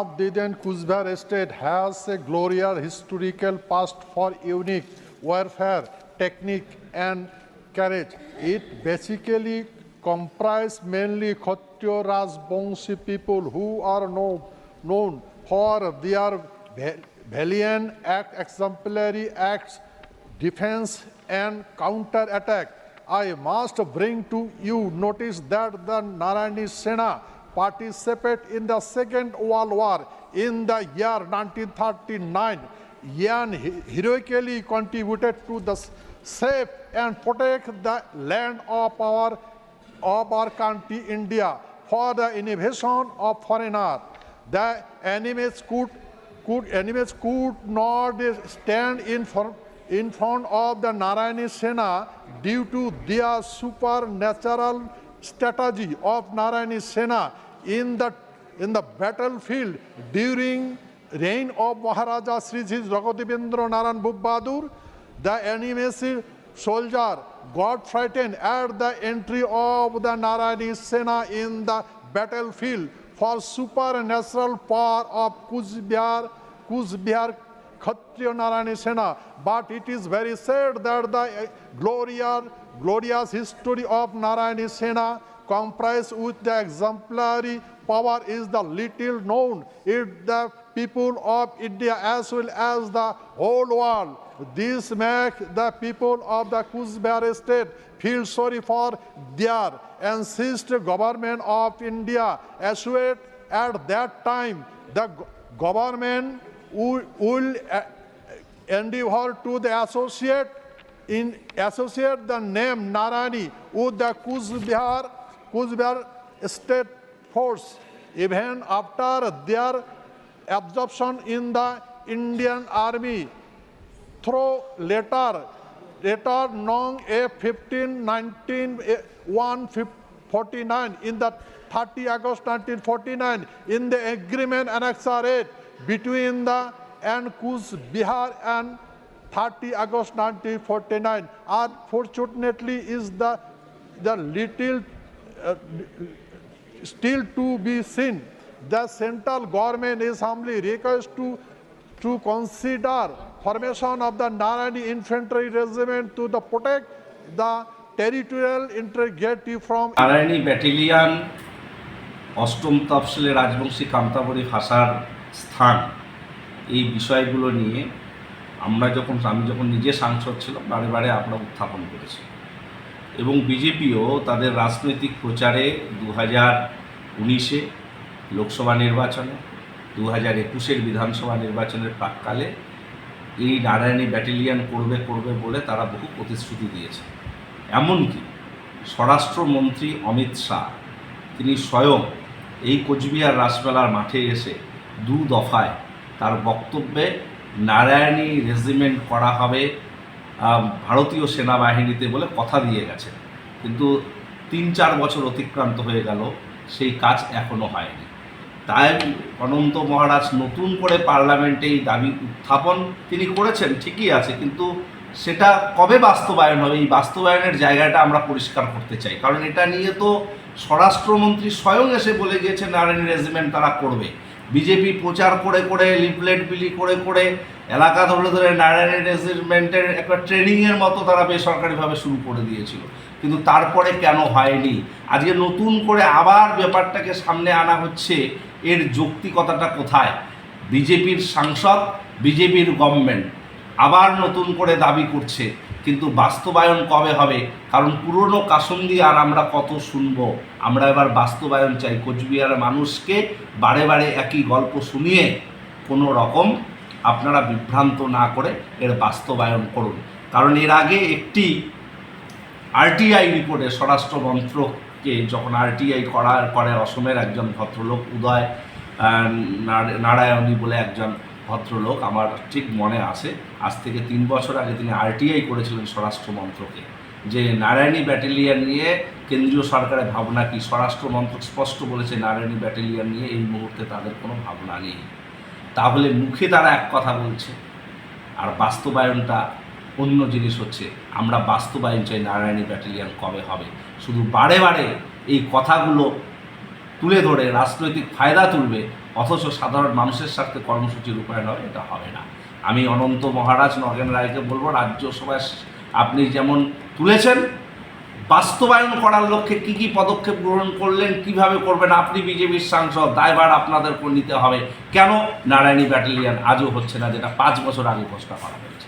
Naradin Kuzbehar state has a glorious historical past for unique warfare technique and courage. It basically comprises mainly Kshatriya Rajbangshi people who are known for their valiant exemplary acts, defense and counter-attack. I must bring to you notice that the Narayani Sena participated in the Second World War in the year 1939 and heroically contributed to the save and protect the land of our country India for the invasion of foreigner. The enemies could not stand in front of the Narayani Sena due to their supernatural strategy of Narayani Sena in the battlefield during reign of Maharaja Sri Jagadevendra Narayan Bahadur. The enemy's soldier got frightened at the entry of the Narayani Sena in the battlefield for supernatural power of Kuzbehar Kshatriya Narayani Sena. But it is very sad that the glorious history of Narayani Sena comprised with the exemplary power is the little known in the people of India as well as the whole world. This makes the people of the Kuzbehar state feel sorry for their ancestral government of India. As well at that time, the government will endeavor to associate the name Narayani with the Kuzbehar state force. Even after their absorption in the Indian army through later known A15 1949 in the 30 August 1949 in the agreement Annexure 8 between the and Kuzbehar and 30 August 1949. Unfortunately, is the little still to be seen. The central government is humbly requested to consider formation of the Narayani Infantry Regiment to protect the territorial integrity from Narayani battalion অষ্টম তফসিলে রাজবংশী কামতাবরী ভাষার স্থান এই বিষয়গুলো নিয়ে আমি যখন নিজে সাংসদ ছিলাম বারে আমরা উত্থাপন করেছি এবং বিজেপিও তাদের রাজনৈতিক প্রচারে 2019-এ লোকসভা নির্বাচনে 2021-এর বিধানসভা নির্বাচনের প্রাক্কালে এই নারায়ণী ব্যাটালিয়ন করবে বলে তারা বহু প্রতিশ্রুতি দিয়েছে। এমনকি স্বরাষ্ট্রমন্ত্রী অমিত শাহ তিনি স্বয়ং এই কোচবিহার রাসমেলার মাঠে এসে 2 দফায় তার বক্তব্যে নারায়ণী রেজিমেন্ট করা হবে ভারতীয় সেনাবাহিনীতে বলে কথা দিয়ে গেছেন, কিন্তু 3-4 বছর অতিক্রান্ত হয়ে গেল, সেই কাজ এখনও হয়নি। তাই অনন্ত মহারাজ নতুন করে পার্লামেন্টে এই দাবি উত্থাপন তিনি করেছেন, ঠিকই আছে, কিন্তু সেটা কবে বাস্তবায়ন হবে এই বাস্তবায়নের জায়গাটা আমরা পরিষ্কার করতে চাই। কারণ এটা নিয়ে তো স্বরাষ্ট্রমন্ত্রী স্বয়ং এসে বলে গিয়েছে নারায়ণী রেজিমেন্ট তারা করবে। বিজেপি প্রচার করে লিফলেট বিলি করে এলাকা ধরে নারায়ণী রেজিমেন্টের একটা ট্রেনিংয়ের মতো তারা বেসরকারিভাবে শুরু করে দিয়েছিল, কিন্তু তারপরে কেন হয়নি? আজকে নতুন করে আবার ব্যাপারটাকে সামনে আনা হচ্ছে, এর যৌক্তিকতাটা কোথায়? বিজেপির সাংসদ, বিজেপির গভর্নমেন্ট আবার নতুন করে দাবি করছে, কিন্তু বাস্তবায়ন কবে হবে? কারণ পুরনো কাসন্দি আর আমরা কত শুনব? আমরা এবার বাস্তবায়ন চাই। কোচবিহারের মানুষকে বারে একই গল্প শুনিয়ে কোনো রকম আপনারা বিভ্রান্ত না করে এর বাস্তবায়ন করুন। কারণ এর আগে একটি আরটিআই রিপোর্টে স্বরাষ্ট্র মন্ত্রককে যখন আরটিআই করে অসমের একজন ভদ্রলোক উদয় নারায়ণী বলে একজন ভদ্রলোক, আমার ঠিক মনে আছে, আজ থেকে 3 বছর আগে তিনি আরটিআই করেছিলেন স্বরাষ্ট্র মন্ত্রকে যে নারায়ণী ব্যাটালিয়ন নিয়ে কেন্দ্রীয় সরকারের ভাবনা কি। স্বরাষ্ট্র মন্ত্রক স্পষ্ট বলেছে নারায়ণী ব্যাটালিয়ন নিয়ে এই মুহূর্তে তাদের কোনো ভাবনা নেই। তাহলে মুখে তারা এক কথা বলছে আর বাস্তবায়নটা অন্য জিনিস হচ্ছে। আমরা বাস্তবায়ন চাই, নারায়ণী ব্যাটালিয়ন কবে হবে? শুধু বারে এই কথাগুলো তুলে ধরে রাজনৈতিক ফায়দা তুলবে অথচ সাধারণ মানুষের স্বার্থে কর্মসূচি রূপায়ণ হবে, এটা হবে না। আমি অনন্ত মহারাজ নগেন রায়কে বলবো, রাজ্যসভায় আপনি যেমন তুলেছেন, বাস্তবায়ন করার লক্ষ্যে কী কী পদক্ষেপ গ্রহণ করলেন, কিভাবে করবেন, আপনি বিজেপির সাংসদ, দায়ভার আপনাদের নিতে হবে। কেন নারায়ণী ব্যাটালিয়ন আজও হচ্ছে না, যেটা 5 বছর আগে ঘোষণা করা হয়েছে?